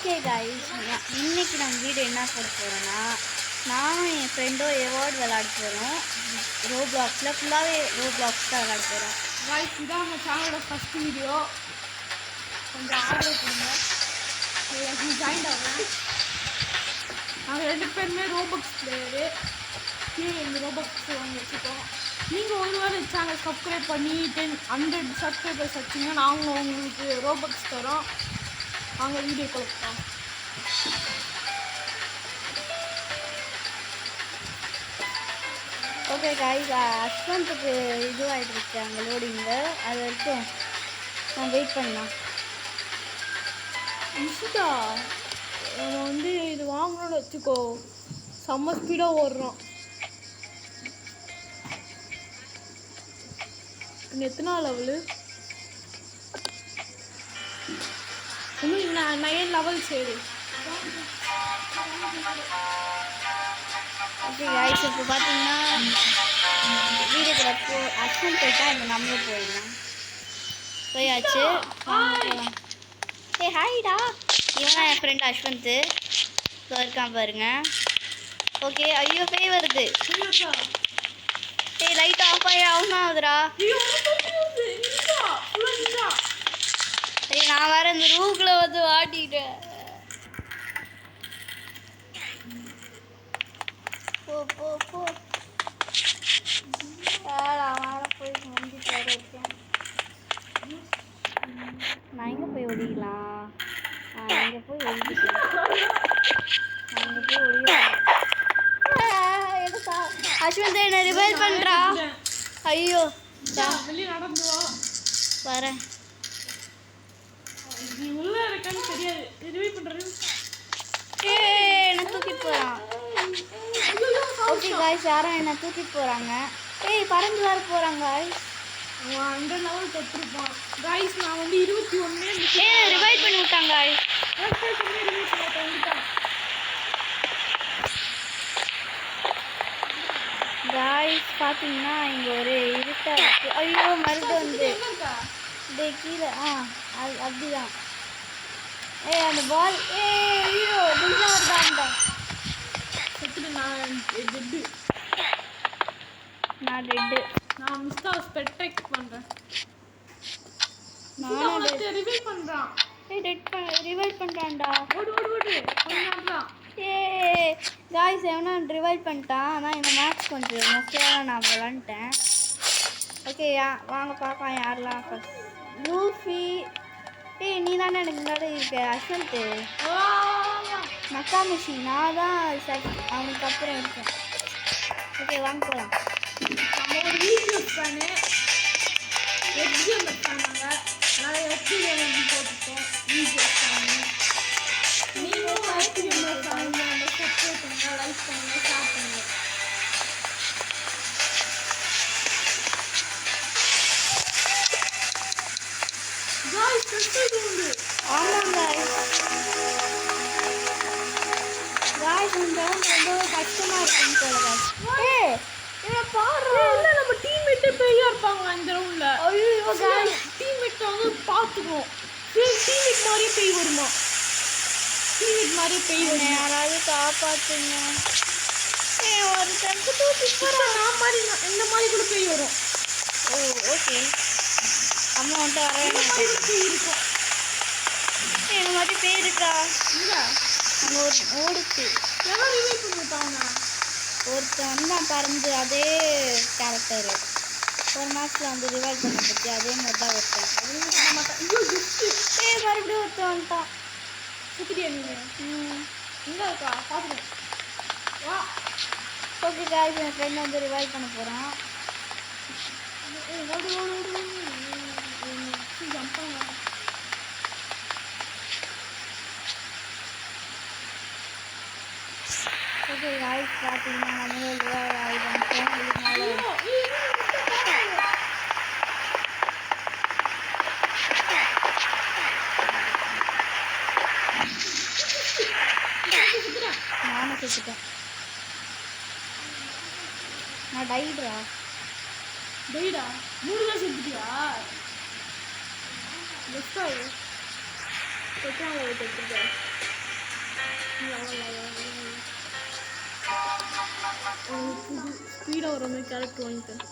Okay guys, இன்னைக்கு நம்ம video என்ன போட போகிறோன்னா, நானும் என் ஃப்ரெண்டும் எவார்டு விளாட போகிறோம். ரோப்ளாக்ஸில் ஃபுல்லாகவே ரோப்ளாக்ஸ் தான் விளாட போகிறோம். கைஸ், இதான் நம்ம சேனலோட ஃபஸ்ட் வீடியோ. கொஞ்சம் ஆர்டர் கொடுங்க, ஜாயின் ஆகுறேன். நாங்கள் 2 பேருமே ரோபக்ஸ் பிளேயரு. கீழே இந்த ரோபக்ஸ் வாங்கி வச்சுக்கோம். நீங்கள் ஒரு வேளை சேனல் சப்ஸ்கிரைப் பண்ணி 100 சப்ஸ்கிரைபர்ஸ் வச்சிங்கன்னா நாங்கள் உங்களுக்கு ரோபக்ஸ் தரோம். நாங்கள் வீடியோ கொடுப்போம். ஓகே கைஸ், அஸ்வந்துக்கு இதுவாகிட்டு இருக்கு அங்கே லோடிங்கு. அது வரைக்கும் நான் வெயிட் பண்ணலாம். இஷ்டா நம்ம இது வாங்கணும்னு வச்சுக்கோ, செம்ம ஸ்பீடாக ஓடுறோம். இன்னும் எத்தனை லெவலு? இன்னும் 9 லெவல். சரி ஓகே கைஸ், இப்போ பார்த்தீங்கன்னா வீடியோக்குள்ள அஸ்வந்த் போயிட்டா இப்போ நம்மளும் போயிடலாம். போயாச்சு, போகலாம். ஹாய்டா, இவன் என் ஃப்ரெண்ட் அஸ்வந்த் இப்போ இருக்கான் பாருங்க. ஓகே, ஐயோ பேய் வருது. லைட் ஆஃப் ஆஃப் ஆகுதுடா. நான் வேற இந்த ரூம்குள்ள வந்து வாட்டிட்டேன். போ போ போ, போய் முடிஞ்சிட்டு வர இருக்கேன். நான் எங்கே போய் ஒடிக்கலாம்? இங்கே போய் ஒடிக்கலாம். அங்கே போய் ஒடிக்கலாம். அஸ்வந்த் என்ன ரிவைல் பண்ணுறா? ஐயோ வரேன். என்ன தூக்கிட்டு போகிறான். ஓகே காய்ஸ், யாரும் என்ன தூக்கிட்டு போகிறாங்க. பறந்து வர போகிறாங்க. அந்த லெவல் தொட்டிருப்பான். காய்ஸ், நான் 21 ரிவைவ் பண்ணி விட்டாங்க. காய்ஸ் பார்த்தீங்கன்னா இங்கே ஒரு இருட்டா இருக்கு. ஐயோ மருந்து வந்து கீழே அது அப்படிதான். அந்த பால் ஐயோ நிஜா வருதாண்டா. நான் டெட்டு. நான் மிஸ்டா ஸ்பெக்ட் பண்ணுறேன். நானும் ரிவைவ் பண்ணுறான். ரிவைவ் பண்ணுறான்டா. ஓடு ஓடு ஓடு பண்ணாதான். காய்ஸ், எவனா ரிவைவ் பண்ணிட்டான். ஆனால் இந்த மேட்ச் கொஞ்சம் முக்கியமாக நான் விளாண்டுட்டேன். ஓகே, வாங்க பார்க்கலாம் யாரெல்லாம் ஃபஸ்ட். லூஃபி, நீ தானே எனக்கு முன்னாடி இருக்க. அஸ்வந்த் நக்காமிஷி, நான் தான் அவனுக்கு அப்புறம் இருக்கேன். ஓகே வாங்க போகலாம். நம்ம ஒரு வீடியோ பண்ணு எக்ஸாம் பண்ணாங்க. நிறைய எக்ஸாம் போட்டுப்போம். வீடியோ பண்ணு நீங்களும் லைக் பண்ணுங்க, சப்ஸ்கிரைப் பண்ணுங்க, லைக் பண்ணுங்க, ஷேர் பண்ணுங்க. गाइस சப்ஸ்கிரைப் பண்ணுங்க. ஆமாங்க गाइस, இந்த ரொம்ப கஷ்டமா இருக்குன்னு சொல்லுங்க. இவனை பாரு. இல்ல நம்ம டீம்மேட் பேயா இருப்பாங்க இந்த ரவுண்ட்ல. ஐயோ गाइस, டீம்மேட் வந்து பாத்துக்கோ. டீம்மேட் மாதிரியே பேய் வருமா? டீம்மேட் மாதிரியே பேய் வரும். யாராவது காப்பாத்துங்க. ஒரு தப்பு தூக்கி போறான். நான் மாதிரி இந்த மாதிரி கூட பேய் வரும். ஓ ஓகே, அம்மா வந்துட்டு வரேன். பேய் இருக்கும். இந்த மாதிரி பேய் இருக்கா? இல்ல அங்கே ஒரு ஓடுச்சு. யாரும் ரிவைவ் பண்ணிட்டாங்க. ஒருத்தன் தான் பறந்து அதே கேரக்டரு ஒரு மேட்ச்சில் வந்து ரிவைவ் பண்ண பற்றி அதே மாதிரி தான் ஒருத்தன். மறுபடியும் ஒருத்தன் வந்துட்டான். சுத்திரியா நீங்க? எங்கே இருக்கா பார்த்துக்கோ. வா. ஓகே காய்ஸ், என் ஃப்ரெண்ட் வந்து ரிவைவ் பண்ண போகிறான். ஓடு ஓடு ஓடு ஜம்ப் பண்ண. ஓகே காய்ஸ், பார்த்தீங்கன்னா நம்மளும் ரிவைவ் ஆகிடும். நானும் செத்துட்டேன். நான் டைடா. 3 தான் செத்துட்டியா? லெஃப்ட் ஆகு. செத்தாங்க. புது ஸ்பீடாக வர மாதிரி கேரக்டர் வாங்கிட்டேன்.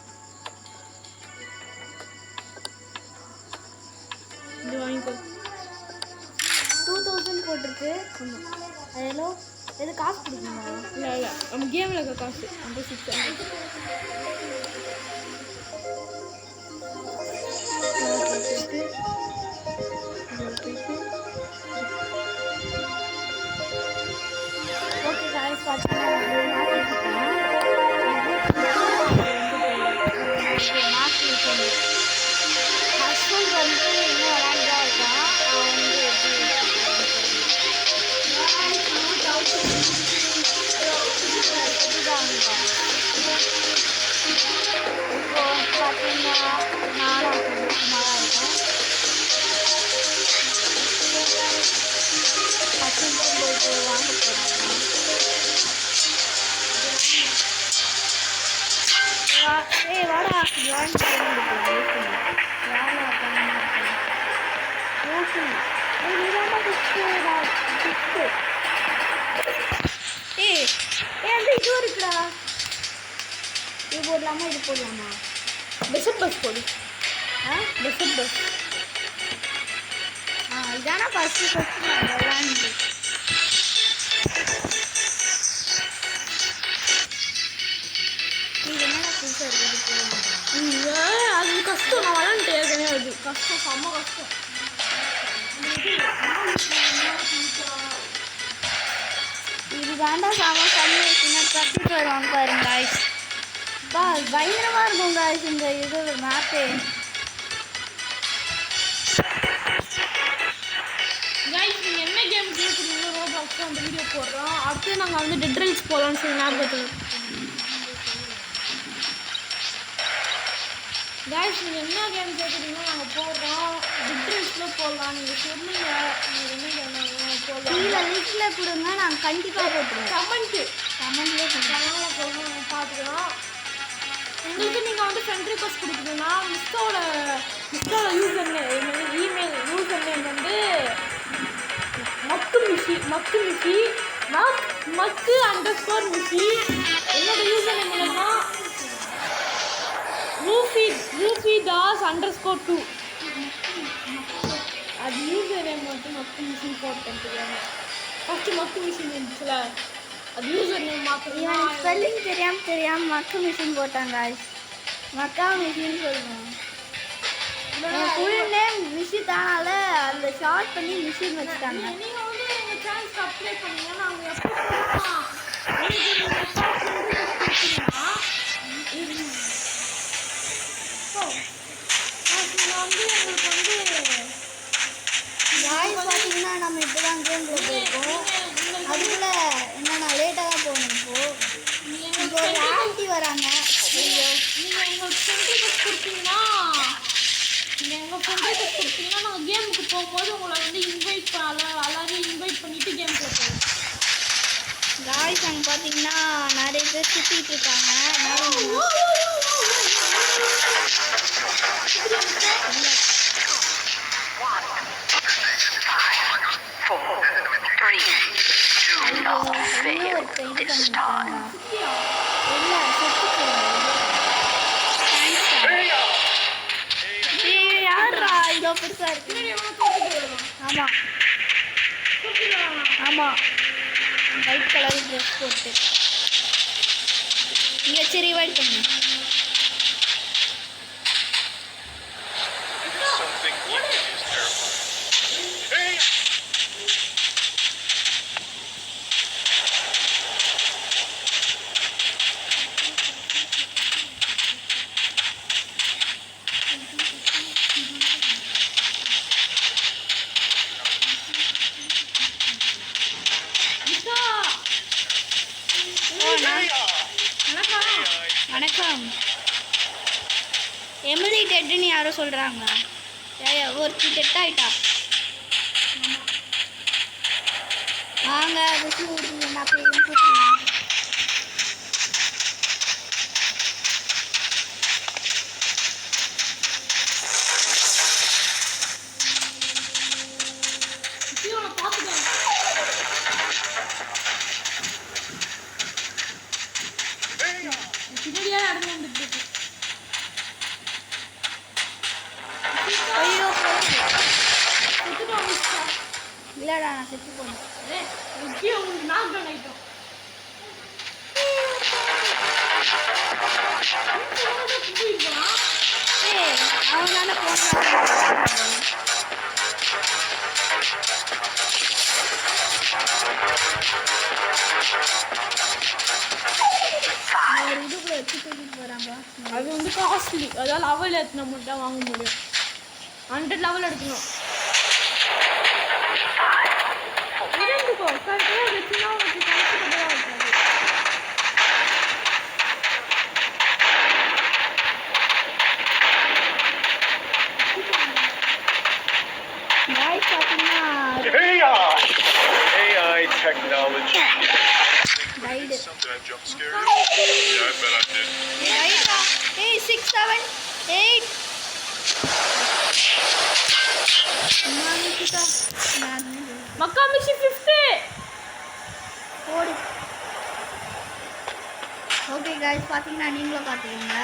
இது வாங்கிக்கோ. 2000 போட்டிருக்கு. அது எது காசு கொடுக்கணுமா? இல்லை இல்லை, நம்ம கேமில் இருக்க காசு அந்த 600. ஓகே காய்ஸ், பார்த்தீங்கன்னா ஹஸ்பண்ட் வந்து இன்னும் விளாண்டுதா இருக்கான். அவன் வந்து இப்போ பார்த்தீங்கன்னா நானும் சந்தோஷமாக இருக்கேன். ஹஸ்பண்ட் போயிட்டு வாங்க போகிறாங்க. வாடா ஜாயின் பண்ணி அந்த இது இருக்குடா. இது போடலாமா இது போடலாமா? பெசட் பஸ் போடு. பெசட் பஸ். இதானா ஃபஸ்ட்டு விளாண்டு இது என்னடா புதுசாக இருக்குது. அது கஷ்டம். நான் விளாண்டுட்டு ஏற்கனவே அது கஷ்டம், செம்ம கஷ்டம். இது தாண்டா செம்ம கம்மியாச்சுன்னா கட்டிட்டு வருவாங்க பாருங்க காய்ஸ். பயங்கரமாக இருக்கும் காய்ஸ் இந்த இது மேப்பே. கைஸ், நீங்கள் என்ன கேம் கேட்குறீங்களோ ரோபாக்ஸ் அந்த வீடியோ போடுறோம். அடுத்து நாங்கள் வந்து டெட் ரைல்ஸ் போகலான்னு சொல்லி ஞாபகத்தில். கைஸ், நீங்கள் என்ன கேம் கேட்குறீங்களோ நாங்கள் போடுறோம். டெட் ரைல்ஸில் போடலாம். நீங்கள் சொல்லுங்க நீங்கள் என்ன கேம் போடலாம். கீழே லிஸ்ட்டில் கொடுங்க, நாங்கள் கண்டிப்பாக போட்டுருவோம். கமெண்ட்லேயே போடுறோம். நாங்கள் பார்த்துக்கிறோம். உங்களுக்கு நீங்கள் வந்து ஃப்ரெண்ட் ரிக்வஸ்ட் கொடுக்கணும்னா மிஸ்டோட user name, email user name வந்து மக்கு அண்டர்ஸ்கோர் மிஷி. என்னோட யூசர் நேம் என்னன்னா ரூஃபி தாஸ் _2. அது யூசர் நேம் மட்டும் மக்கு மிஷின் போட்டுருக்காங்க. ஃபஸ்ட்டு மக்கு மிஷின் இருந்துச்சுல, அது யூசர் நேம் மாற்றணும். ஸ்பெல்லிங் தெரியாமல் மக்கு மிஷின் போட்டாங்க காய்ஸ். மக்கா மிஷின்னு சொல்லுவோம். ஃபுல் நேம் மிஷி தானால அந்த ஷார்ட் பண்ணி மிஷின் வச்சுட்டாங்க. நீங்கள் வந்து எங்கள் சேனல் சப்ஸ்கிரைப் பண்ணீங்க. நாங்கள் எப்போ பார்த்தீங்கன்னா நம்ம இப்போ தான் கேம்குள்ளே போயிருக்கோம். அதுக்குள்ளே என்னென்னா லேட்டாக தான் போகணும். இப்போ ஒரு ஆண்டி வராங்க. நீங்கள் எங்களுக்கு ஃப்ரெண்ட் ரிக்வெஸ்ட் கொடுத்தீங்கன்னா நாங்கள் கேமுக்கு போகும்போது உங்களை வந்து எல்லாரையும் இன்வைட் பண்ணிவிட்டு கேமுக்குள்ள போவோம். காய்ஸ் அங்கே பார்த்தீங்கன்னா நிறைய பேர் சுற்றிட்டு இருக்காங்க. யாரா இதோ பெருசா இருக்கு. ஆமா ஒயிட் கலர் ட்ரெஸ் போட்டு இங்கே சரி ரிவைட் பண்ணு. வணக்கம். எமிலி டெட்டுன்னு யாரோ சொல்கிறாங்க. ஒருத்தி டெட் ஆகிட்டா. வாங்க விட்டு விடுங்க கூப்பிடலாம். நான் செத்து போனேன். ஓகே உங்களுக்கு நாக் டவுன் ஆயிட்டோம். அவன் தானே போனான். இதுக்குள்ள வச்சு தூக்கிட்டு போறாங்க. அது வந்து காஸ்ட்லி. அதாவது லெவல் ஏற்றின மட்டும் தான் வாங்க முடியும். 100 லெவல் எடுக்கணும். இருந்துக்கோ கரெக்டாக வச்சுன்னா உங்களுக்கு கம்ஃபர்டபுளாக இருக்காது. காய்ஸ் பார்த்தீங்கன்னா AI technology. Ride Something I jump scared. Yeah, I bet I did. ரைடா. 6 7 8 மானிக்கிட்டா நான் மக்கா மிஷி 50 ஓடு. ஓகே காய்ஸ் பார்த்தீங்கன்னா நீங்களும் பார்த்துக்கோங்க.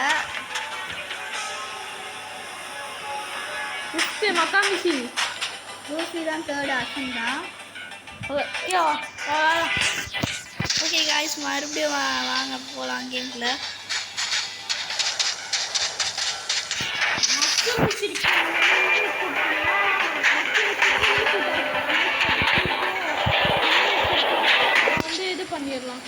50 மக்கா மிஷி. லூசி தான் தேர்ட், அஸ்வின் தான். யா ஓகே காய்ஸ் மறுபடியும் வாங்க போகலாம் கேம்ல. வந்து இது பண்ணிடலாம்.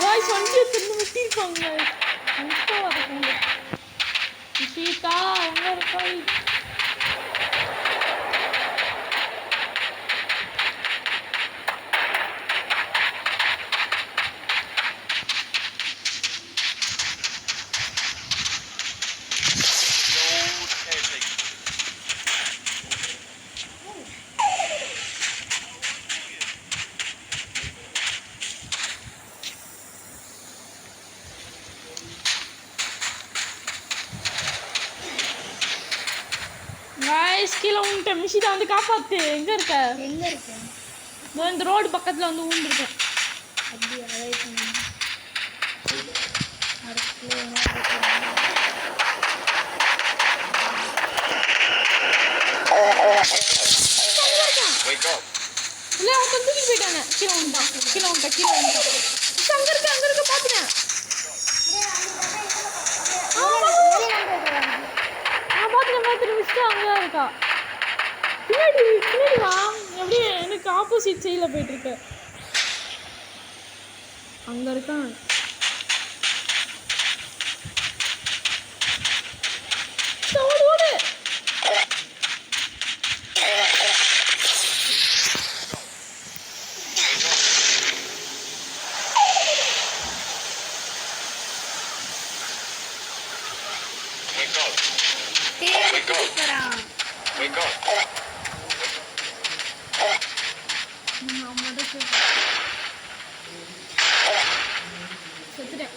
பாய்ஸ் வண்டி எடுத்து விட்டிருப்பாங்க. அங்கே வரக்கூடாது. சீதா எங்க இருக்கா? गाइस கீழே உன்ட்ட மிஷிதா வந்து காப்பாத்து. எங்க இருக்க? எங்க இருக்கு? இந்த ரோடு பக்கத்துல வந்து ஊண்டிருக்கேன். அப்படியே ரைட் பண்ணு. Wake up. இல்ல அவன் தூக்கி போயிட்டானே. கீழே உண்டா. அங்க இருக்க பாத்துனே. பாத்துட்டு மிஸ்டா அங்கே இருக்கா. பின்னாடி வா. அப்படியே எனக்கு ஆப்போசிட் சைடில் போயிட்டு இருக்கு. அங்க இருக்கான். ஓடு. Wake up. Wake Wake up. செத்துட்டேன்.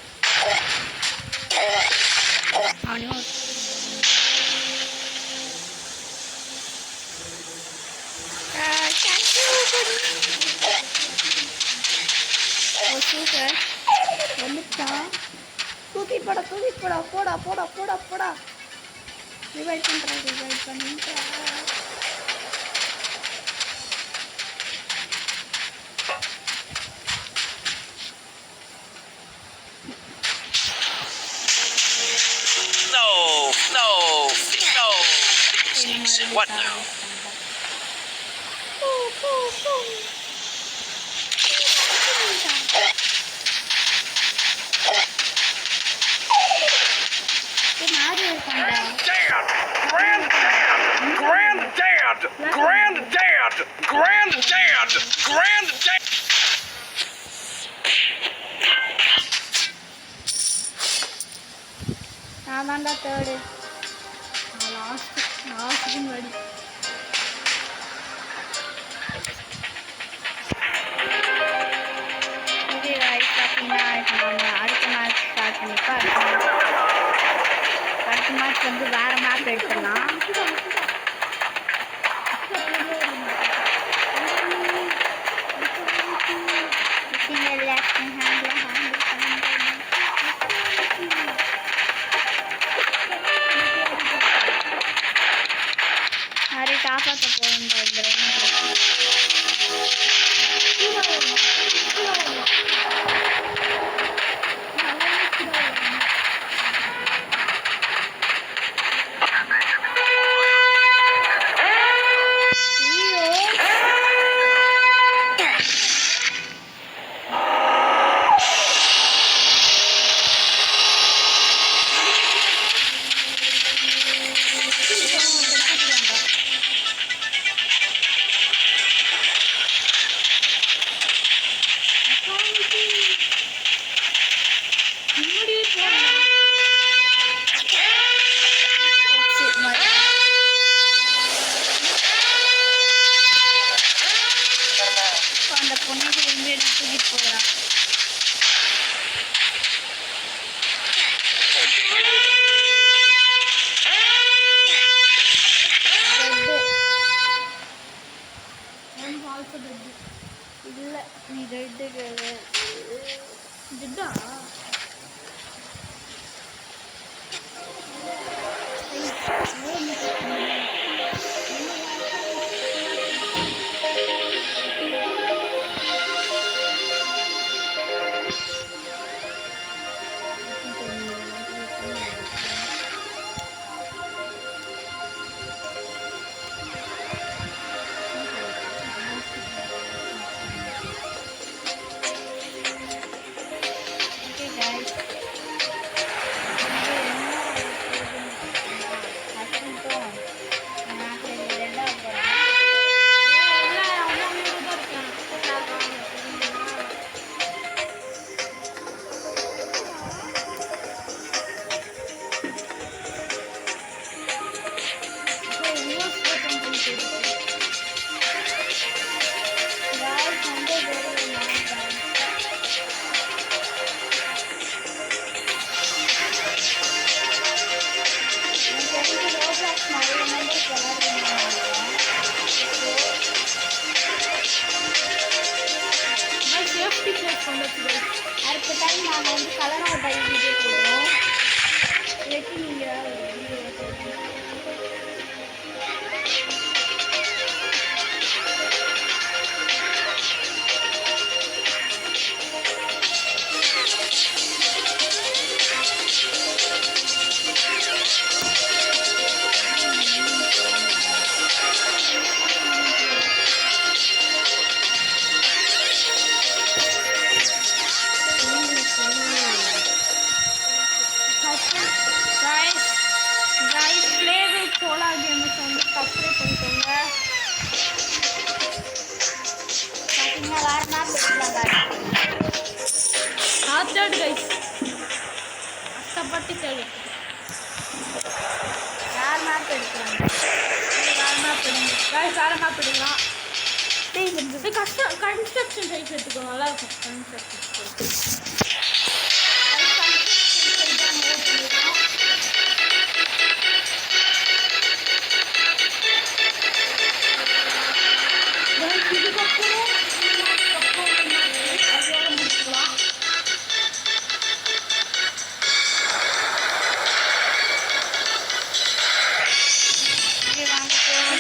சூப்பர் வந்துட்டான். தூக்கி போடா. ரிவைவ் பண்ணிட்டேன். What now? Granddad! நான் தான்டா தேர்டு. லாஸ்ட்டுக்கு முன்னாடி ஓகே गाइस பார்த்தீங்கன்னா நம்ம அடுத்த மேட்ச் ஸ்டார்ட் பண்ணிப்போம். அடுத்த மேட்ச் வந்து வேறு மேப் எடுத்துடலாம். நிறைய காப்பாற்ற போகிறேன். அந்த பொண்ணுக்கு இருந்து தூக்கிட்டு போகிறான். இல்ல நீ ரெட்டு ஜிட்டா அடுத்த டைம் நாங்கள் வந்து கலர் அவுட் ஆகி வீடியோ போடுறோம். இல்லாட்டி நீங்கள் சோலார் கேம்ஸ் வந்து சப்ஸ்கிரைப் பண்ணிக்கோங்க. பார்த்தீங்கன்னா வேறு மேப் எடுக்கலாங்க. தேர்ட் கைஸ் கஷ்டப்பட்டு தேர்ட் வேறு மேப் எடுக்கலாங்க. வேறு மேப் எடுங்க கைஸ். வேறு மேப் எடுக்கலாம். கன்ஸ்ட்ரக்ஷன் சைட் எடுத்துக்கோ, நல்லா இருக்கும் கன்ஸ்ட்ரக்ஷன்.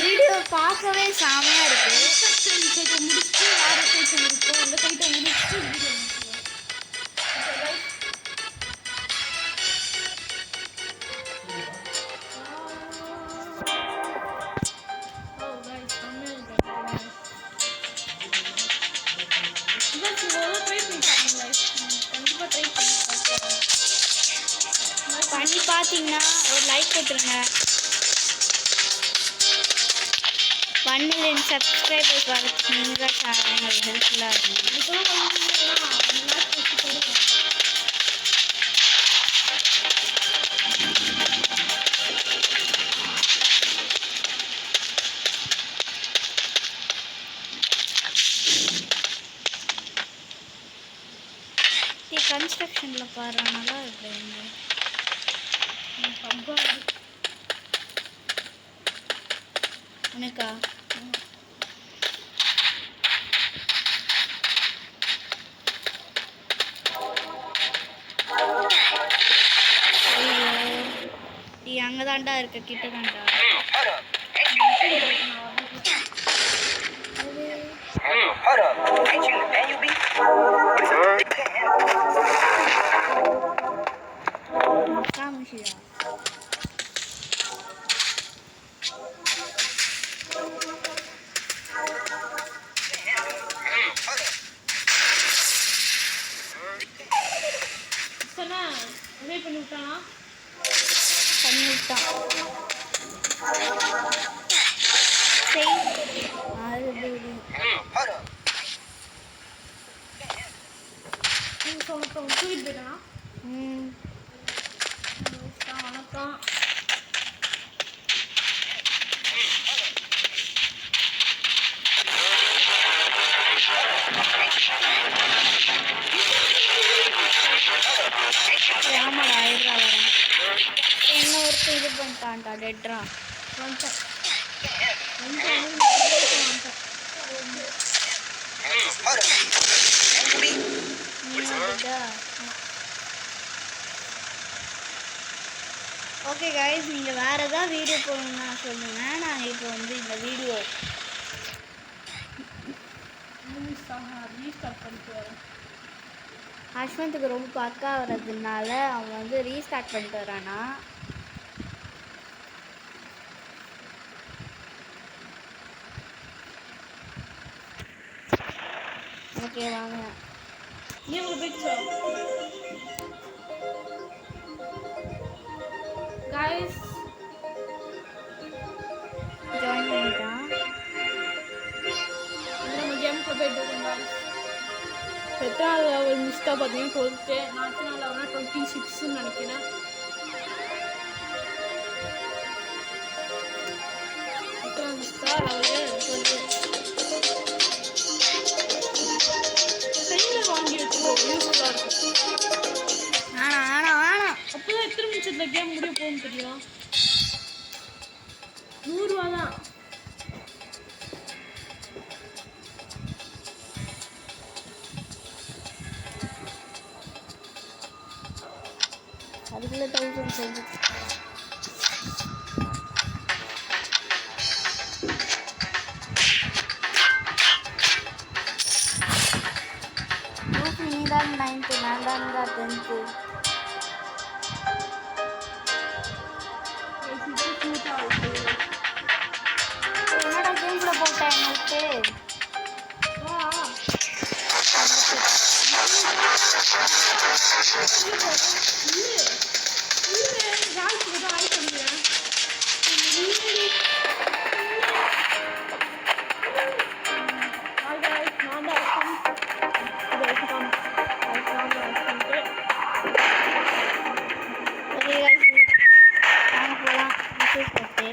வீடியோ பார்க்கவே செமையாக இருக்குது. கன்ஸ்ட்ரக்ஷன் சைட்டை முடிச்சுட்டு வேறு சைட்டை முடிப்போம். அந்த சைட்டை முடிச்சுட்டு வீடியோ பண்ணி பார்த்தீங்கன்னா ஒரு லைக் போட்டுருங்க. 1 million சப்ஸ்கிரைபர்ஸ் வரதுக்கு நீங்கள் தான் எங்களுக்கு ஹெல்ப்ஃபுல்லாக இருக்கும். கன்ஸ்ட்ரக்ஷனில் பாரு நல்லா இருக்கு. உனக்கா நீ அங்கே தாண்டா இருக்க, கிட்ட தாண்டா. வணக்கம் தூக்கிட்டு போயிட்டானா ம் வணக்கம் ஆமாடா ஆயிடுறா வரேன் என்ன ஒருத்தர் இது பண்ணிட்டான்டா டெட்ரா வந்துட்டேன் ஓகே கைஸ் நீங்கள் வேறு எதாவது வீடியோ போடணும்னா சொல்லுங்கள் நான் இப்போ வந்து இந்த வீடியோ ரீஸ்டார்ட் பண்ணிட்டு வரேன் அஸ்வந்துக்கு ரொம்ப பக்கா வர்றதுனால அவன் வந்து ரீஸ்டார்ட் பண்ணிட்டு வரானா ஓகே வாங்க நீ உங்க பிக்சர் guys ஜாயின் பண்ணிட்டான் நம்ம கேமுக்கு போயிட்டு இருக்கோம் guys எத்தனாவது லெவல் மிஸ்டா பார்த்தீங்கன்னா 12th நான் எத்தனாவது லெவல்னா 26ன்னு நினைக்கிறேன் எத்தனாவது மிஸ்டா லெவலு 12 கையில் வாங்கி வச்சுக்கோ யூஸ்ஃபுல்லாக இருக்கும் வேணாம் அப்போதான் எத்தனை நிமிஷத்தில் கேம் முடிய போகும்னு தெரியும் 100 ரூபா தான் அதுக்குள்ளே 1000 சொல்லு நீ தான் 9th நான் தான் 10th என்னடா கேம்ல போட்டேன் நோட்டு போகலாம் மெசேஜ் போட்டு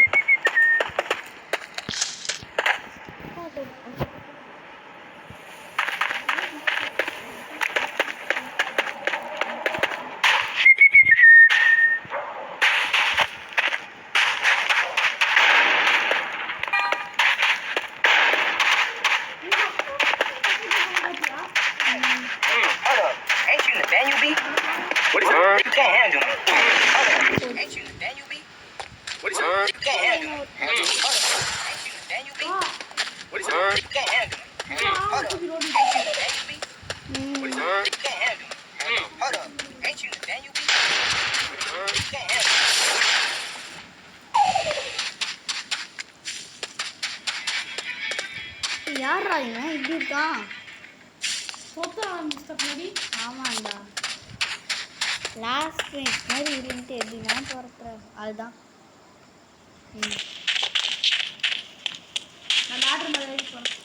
Hold up. Ain't you Nathaniel B? What is You can't handle me. Hold up. Ain't you Nathaniel B? What is You can't handle me. Hold up. Ain't you Nathaniel B? What is You can't handle me. Hold up. Ain't you Nathaniel B? What is You can't handle me. Hold up. Ain't you Nathaniel B? You can't handle me. யாரா இவன் இப்படி இருக்கான் சொத்த ஆரம்பிச்சிட்ட முன்னாடி ஆமாண்டா last minute மாதிரி இருந்துட்டு எப்படின்னா போகிற அதுதான் நான் ஆர்டர் மாதிரி வெயிட் பண்ணேன்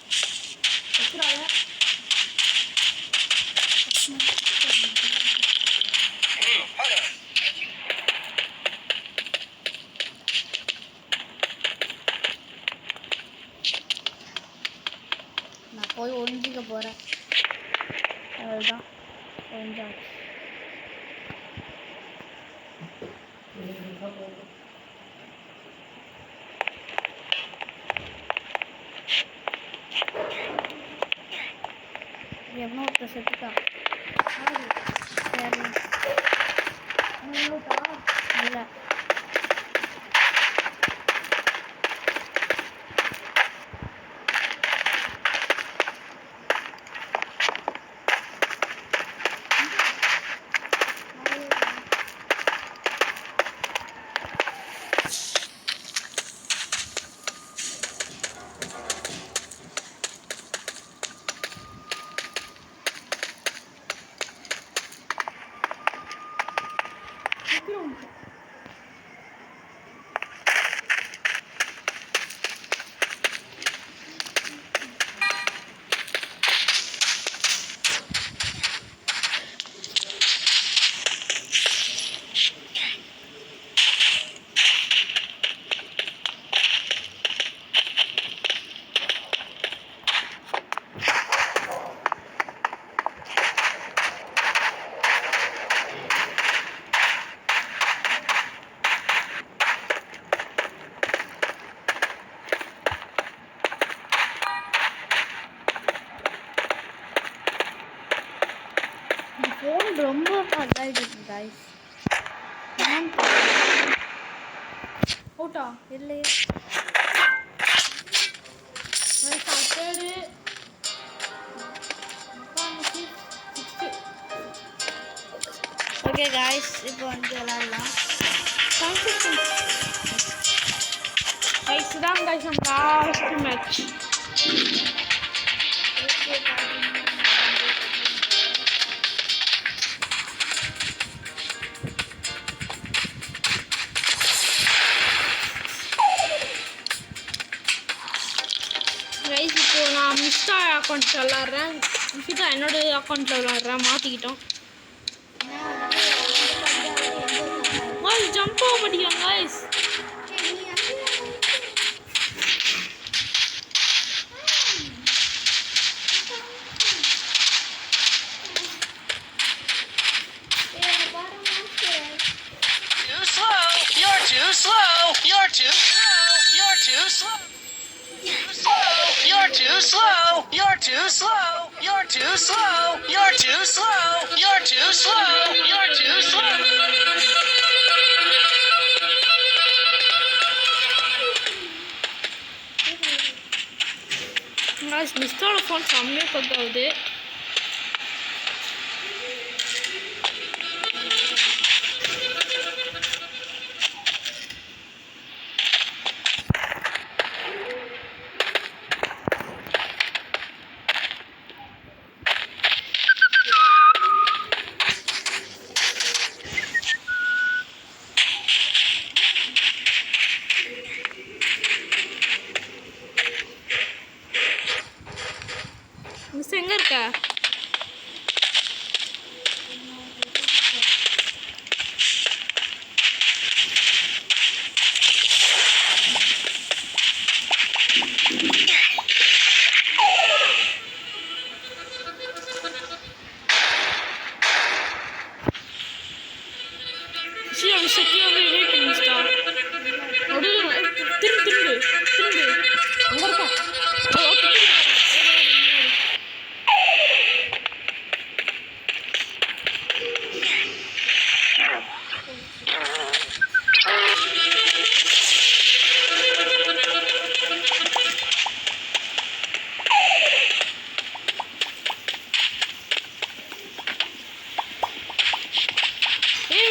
வைக்கிறாங்க Hold up. Ain't you? நான் போய் ஒழிஞ்சிக்க போகிறேன் அதுதான் ஒழிஞ்சாச்சு எவ்வளோ ஒருத்தர் செத்துக்கா சரி இல்லை ஃபோன் ரொம்ப இதாகிடுது காய்ஸ். அவுட்டா இல்லையே. தேர்டு 60. ஓகே காய்ஸ், இப்போ வந்து விளாட்லாம். கைஸ் இதான் கைஸ் நம்ம லாஸ்ட் மேட்ச். ஓகே கைஸ் இப்போ நான் மிஸ்டா அக்கௌண்ட்டில் விளாட்றேன். மிஸ்டா என்னோட அக்கௌண்ட்டில் விளாட்றேன், மாற்றிக்கிட்டோம். கைஸ் ஜம்ப் ஆக மாட்டேங்கிறாங்க guys. Too slow. You're too slow. You're too slow. You're too slow. You're too slow. You're too slow. You're too slow. You're too slow. You're too slow. You're too slow. Guys மிஸ்டோட phone செம்மையாக கொத்தாகுது. Miss எங்கே இருக்க? செக்கியாக wait பண்ணிஸ்டா. திரும்பு திரும்பு திரும்பு அங்கே இருக்கா?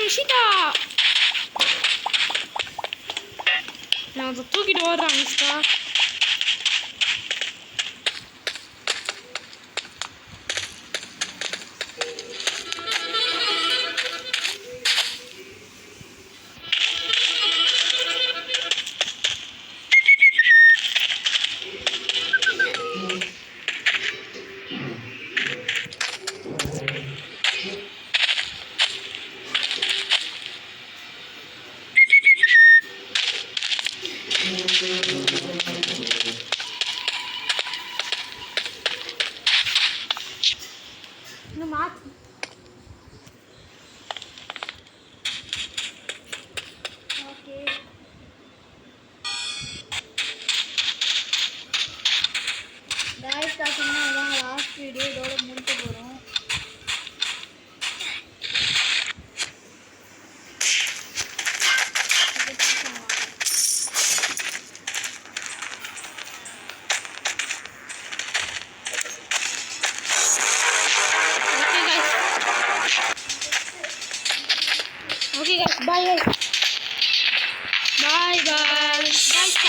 விஷிதா நான் அதை தூக்கிட்டு ஓடுறான் மிஸ்டா. இன்னும் மாற்றி ஓகே காய்ஸ், பார்த்தீங்கன்னா அதான் லாஸ்ட் வீடியோ. இதோட முடிக்க போகிறோம். Okay guys, bye guys. Bye guys. Bye.